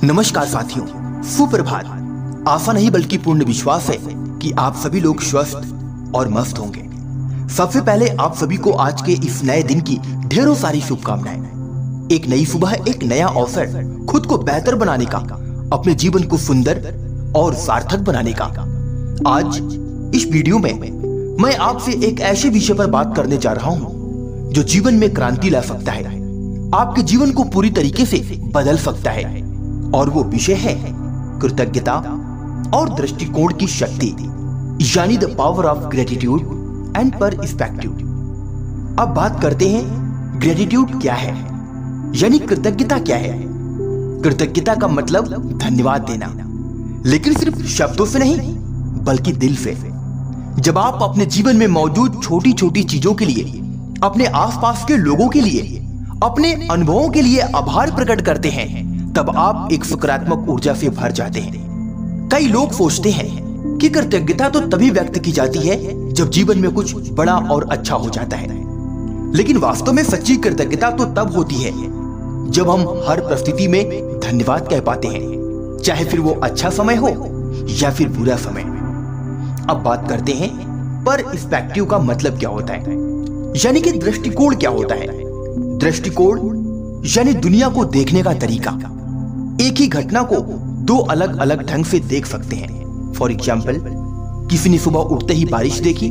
नमस्कार साथियों, सुप्रभात। आशा नहीं बल्कि पूर्ण विश्वास है कि आप सभी लोग स्वस्थ और मस्त होंगे। सबसे पहले आप सभी को आज के इस नए दिन की ढेरों सारी शुभकामनाएं। एक नई सुबह, एक नया अवसर, खुद को बेहतर बनाने का, अपने जीवन को सुंदर और सार्थक बनाने का। आज इस वीडियो में मैं आपसे एक ऐसे विषय पर बात करने जा रहा हूँ जो जीवन में क्रांति ला सकता है, आपके जीवन को पूरी तरीके से बदल सकता है। और वो विषय है कृतज्ञता और दृष्टिकोण की शक्ति, यानी the power of gratitude and perspective. अब बात करते हैं ग्रेटिट्यूड क्या है, यानी कृतज्ञता क्या है। कृतज्ञता का मतलब धन्यवाद देना, लेकिन सिर्फ शब्दों से नहीं बल्कि दिल से। जब आप अपने जीवन में मौजूद छोटी छोटी चीजों के लिए, अपने आसपास के लोगों के लिए, अपने अनुभवों के लिए आभार प्रकट करते हैं, तब आप एक सकारात्मक ऊर्जा से भर जाते हैं। कई लोग सोचते हैं कि कृतज्ञता तो तभी व्यक्त की जाती है जब जीवन में कुछ बड़ा और अच्छा हो जाता है, लेकिन वास्तव में सच्ची कृतज्ञता तो तब होती है जब हम हर परिस्थिति में धन्यवाद कह पाते हैं, चाहे फिर वो अच्छा समय हो या फिर बुरा समय। अब बात करते हैं पर्सपेक्टिव का मतलब क्या होता है, यानी कि दृष्टिकोण क्या होता है। दृष्टिकोण यानी दुनिया को देखने का तरीका। एक ही घटना को दो अलग अलग ढंग से देख सकते हैं। फॉर एग्जाम्पल, किसी ने सुबह उठते ही बारिश देखी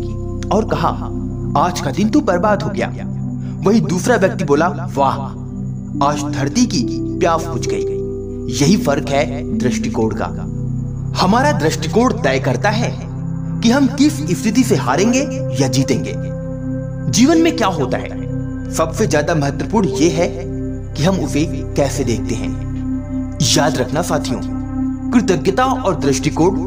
और कहा आज का दिन तो बर्बाद हो गया। वही दूसरा व्यक्ति बोला वाह, आज धरती की प्यास बुझ गई। यही फर्क है दृष्टिकोण का। हमारा दृष्टिकोण तय करता है कि हम किस स्थिति से हारेंगे या जीतेंगे। जीवन में क्या होता है, सबसे ज्यादा महत्वपूर्ण यह है कि हम उसे कैसे देखते हैं। याद रखना साथियों, कृतज्ञता और दृष्टिकोण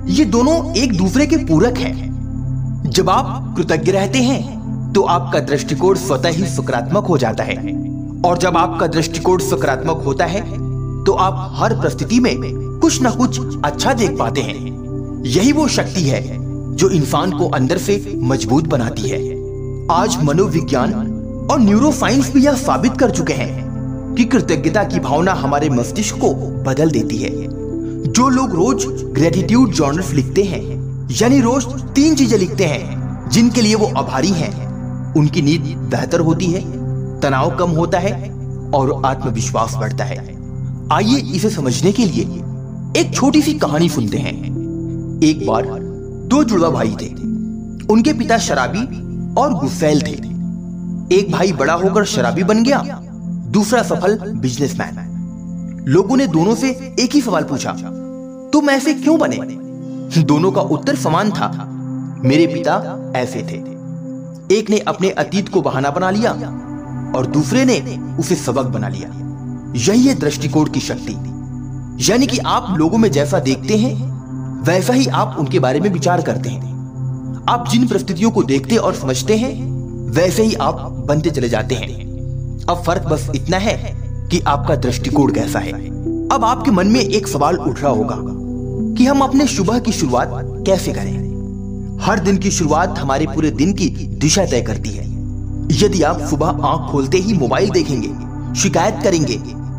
ये दोनों एक दूसरे के पूरक हैं। जब आप कृतज्ञ रहते हैं तो आपका दृष्टिकोण स्वतः ही सकारात्मक हो जाता है, और जब आपका दृष्टिकोण सकारात्मक होता है तो आप हर परिस्थिति में कुछ न कुछ अच्छा देख पाते हैं। यही वो शक्ति है जो इंसान को अंदर से मजबूत बनाती है। आज मनोविज्ञान और न्यूरोसाइंस भी यह साबित कर चुके हैं कि कृतज्ञता की भावना हमारे मस्तिष्क को बदल देती है। जो लोग रोज ग्रेटिट्यूड जर्नल्स लिखते हैं, यानी रोज 3 चीजें लिखते हैं जिनके लिए वो आभारी हैं, उनकी नींद बेहतर होती है, तनाव कम होता है और आत्मविश्वास बढ़ता है। आइए इसे समझने के लिए एक छोटी सी कहानी सुनते हैं। एक बार 2 जुड़वा भाई थे। उनके पिता शराबी और गुस्सैल थे। एक भाई बड़ा होकर शराबी बन गया, दूसरा सफल बिजनेसमैन। लोगों ने दोनों से एक ही सवाल पूछा, तुम ऐसे क्यों बने? दोनों का उत्तर समान था, मेरे पिता ऐसे थे। एक ने अपने अतीत को बहाना बना लिया और दूसरे ने उसे सबक बना लिया। यही है दृष्टिकोण की शक्ति, यानी कि आप लोगों में जैसा देखते हैं वैसा ही आप उनके बारे में विचार करते हैं। आप जिन परिस्थितियों को देखते और समझते हैं वैसे ही आप बनते चले जाते हैं। अब फर्क बस इतना है कि आपका दृष्टिकोण कैसा है। अब आपके मन में एक सवाल उठ रहा होगा कि हम अपने सुबह की शुरुआत कैसे करें। हर दिन की शुरुआत हमारे पूरे दिन की दिशा तय करती है। यदि आप सुबह आंख खोलते ही मोबाइल देखेंगे, शिकायत करेंगे,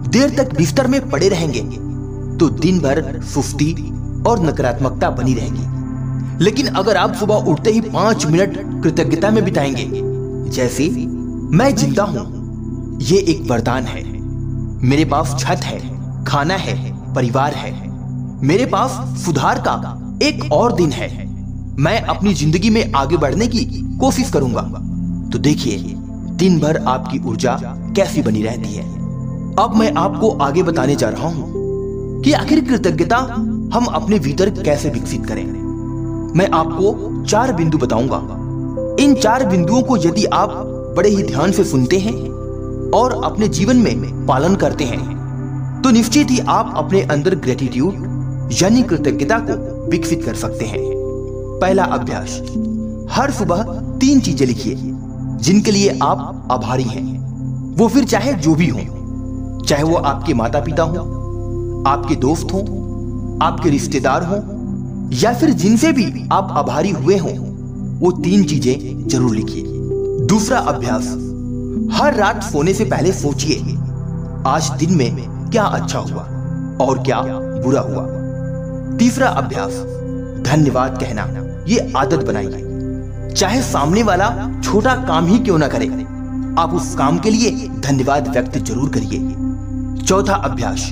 देर तक बिस्तर में पड़े रहेंगे, तो दिन भर सुस्ती और नकारात्मकता बनी रहेगी। लेकिन अगर आप सुबह उठते ही 5 मिनट कृतज्ञता में बिताएंगे, जैसे मैं जिंदा हूं, ये एक वरदान है, मेरे पास छत है, खाना है, परिवार है, मेरे पास सुधार का एक और दिन है, मैं अपनी जिंदगी में आगे बढ़ने की कोशिश करूंगा, तो देखिए दिन भर आपकी ऊर्जा कैसी बनी रहती है। अब मैं आपको आगे बताने जा रहा हूं कि आखिर कृतज्ञता हम अपने भीतर कैसे विकसित करें। मैं आपको 4 बिंदु बताऊंगा। इन 4 बिंदुओं को यदि आप बड़े ही ध्यान से सुनते हैं और अपने जीवन में पालन करते हैं तो निश्चित ही आप अपने अंदर ग्रेटिट्यूड यानी कृतज्ञता को विकसित कर सकते हैं। पहला अभ्यास, हर सुबह 3 चीजें लिखिए जिनके लिए आप आभारी हैं। वो फिर चाहे जो भी हो, चाहे वो आपके माता पिता हो, आपके दोस्त हो, आपके रिश्तेदार हो, या फिर जिनसे भी आप आभारी हुए हो, वो 3 चीजें जरूर लिखिए। दूसरा अभ्यास, हर रात सोने से पहले सोचिए आज दिन में क्या अच्छा हुआ। और क्या बुरा हुआ। तीसरा अभ्यास, धन्यवाद कहना। ये आदत बनाइए। चाहे सामने वाला छोटा काम ही क्यों ना करे, आप उस काम के लिए धन्यवाद व्यक्त जरूर करिए। चौथा अभ्यास,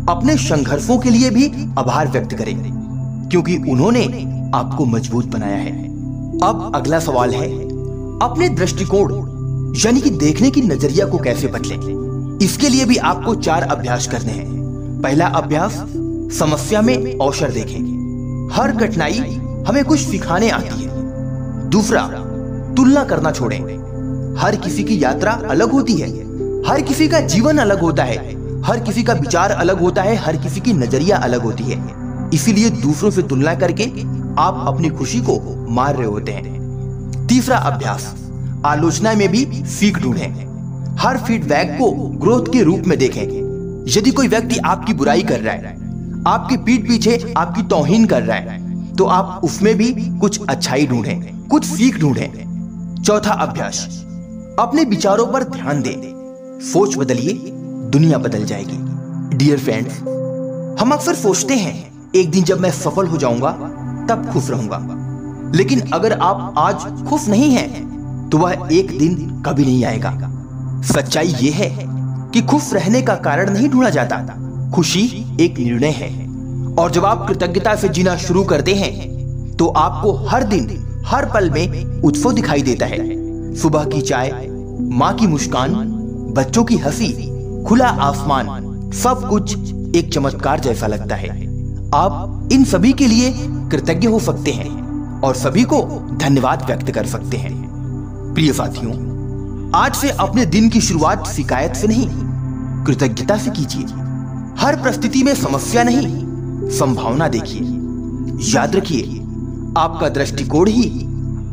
अपने संघर्षों के लिए भी आभार व्यक्त करें, क्योंकि उन्होंने आपको मजबूत बनाया है। अब अगला सवाल है, अपने दृष्टिकोण यानी कि देखने की नजरिया को कैसे बदलें। इसके लिए भी आपको 4 अभ्यास करने हैं। पहला अभ्यास, समस्या में अवसर देखें। हर कठिनाई हमें कुछ सिखाने आती है। दूसरा, तुलना करना छोड़ें। हर किसी की यात्रा अलग होती है, हर किसी का जीवन अलग होता है, हर किसी का विचार अलग होता है, हर किसी की नजरिया अलग होती है। इसीलिए दूसरों से तुलना करके आप अपनी खुशी को मार रहे होते हैं। तीसरा अभ्यास, आलोचना में भी सीख ढूंढें। हर फीडबैक को ग्रोथ के रूप में देखें। यदि कोई व्यक्ति आपकी बुराई कर रहा है, आपकी पीठ पीछे आपकी तौहीन कर रहा है, तो आप उसमें भी कुछ अच्छाई ढूंढें, कुछ सीख ढूंढें। चौथा अभ्यास, अपने विचारों पर ध्यान दें। सोच बदलिए, दुनिया बदल जाएगी। डियर फ्रेंड्स, हम अक्सर सोचते हैं एक दिन जब मैं सफल हो जाऊंगा तब खुश रहूंगा। लेकिन अगर आप आज खुश नहीं हैं तो वह एक दिन कभी नहीं आएगा। सच्चाई यह है कि खुश रहने का कारण नहीं ढूंढा जाता, खुशी एक निर्णय है। और जब आप कृतज्ञता से जीना शुरू करते हैं तो आपको हर दिन हर पल में उत्सव दिखाई देता है। सुबह की चाय, माँ की मुस्कान, बच्चों की हंसी, खुला आसमान, सब कुछ एक चमत्कार जैसा लगता है। आप इन सभी के लिए कृतज्ञ हो सकते हैं और सभी को धन्यवाद व्यक्त कर सकते हैं। प्रिय साथियों, आज से अपने दिन की शुरुआत शिकायत से नहीं, कृतज्ञता से कीजिए। हर परिस्थिति में समस्या नहीं, संभावना देखिए। याद रखिए, आपका दृष्टिकोण ही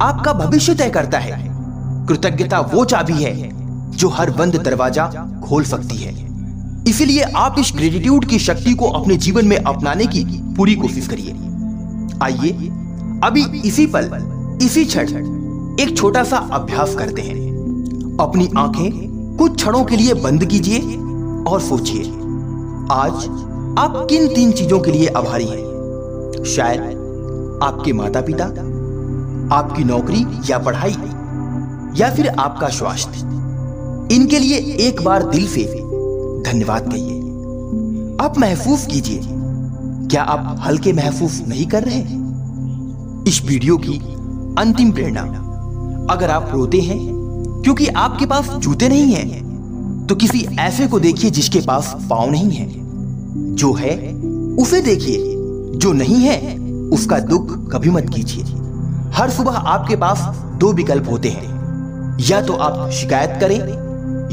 आपका भविष्य तय करता है। कृतज्ञता वो चाबी है जो हर बंद दरवाजा खोल सकती है। इसलिए आप इस ग्रेटिट्यूड की शक्ति को अपने जीवन में अपनाने की पूरी कोशिश करिए। आइए अभी इसी पल, इसी क्षण एक छोटा सा अभ्यास करते हैं। अपनी आंखें कुछ क्षणों के लिए बंद कीजिए और सोचिए, आज आप किन 3 चीजों के लिए आभारी हैं। शायद आपके माता पिता, आपकी नौकरी या पढ़ाई, या फिर आपका स्वास्थ्य। इनके लिए एक बार दिल से धन्यवाद कहिए। अब महसूस कीजिए, क्या आप हल्के महसूस नहीं कर रहे? इस वीडियो की अंतिम प्रेरणा, अगर आप रोते हैं क्योंकि आपके पास जूते नहीं हैं, तो किसी ऐसे को देखिए जिसके पास पाँव नहीं है। जो है उसे देखिए, जो नहीं है उसका दुख कभी मत कीजिए। हर सुबह आपके पास 2 विकल्प होते हैं, या तो आप शिकायत करें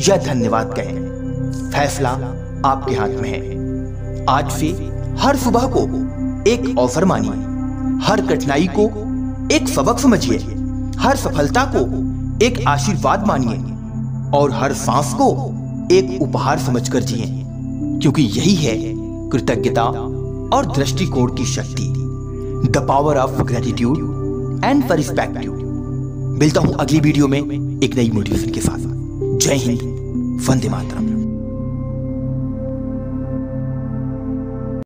या धन्यवाद कहें। फैसला आपके हाथ में है। आज से हर सुबह को एक अवसर मानिए, हर कठिनाई को एक सबक समझिए, हर सफलता को एक आशीर्वाद मानिए और हर सांस को एक उपहार समझकर जिए, क्योंकि यही है कृतज्ञता और दृष्टिकोण की शक्ति। The power of gratitude and perspective. मिलता हूं अगली वीडियो में एक नई मोटिवेशन के साथ। जय हिंद, वंदे मातरम।